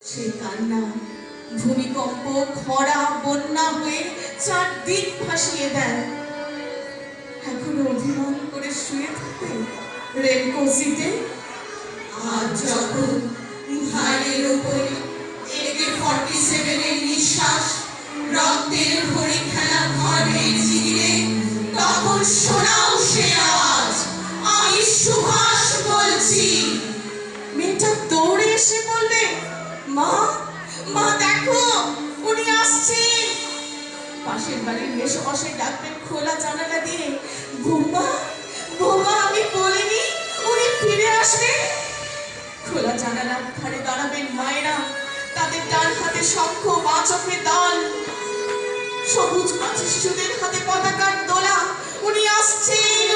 সে কান্না ভূমিকম্প খরা বন্যা হয়ে চারদিক ভাসিয়ে দেয়। এখনো অভিমান করে শুয়ে থাকে রেলকোচিতে। আজ যখন ঘাড়ের উপরে AK-47 এর নিঃশ্বাস রক্তের ভরে খেলা ঘরের চিরে, তখন শোনাও সে আওয়াজ, আমি সুভাষ বলছি। মেয়েটা দৌড়ে এসে বললে, মা মা দেখো উনি আসছেন। পাশের বাড়ির মেসোমশাই ডাকতেন খোলা জানালা দিয়ে, বৌমা বৌমা আমি বলিনি উনি ফিরে আসবে। খোলা জানালার ধারে দাঁড়াবেন মায়েরা, তাদের ডান হাতে শঙ্খ বাঁ চোখে দান, সবুজ গাছের শিশুদের হাতে পতাকার দোলা। উনি আসছেন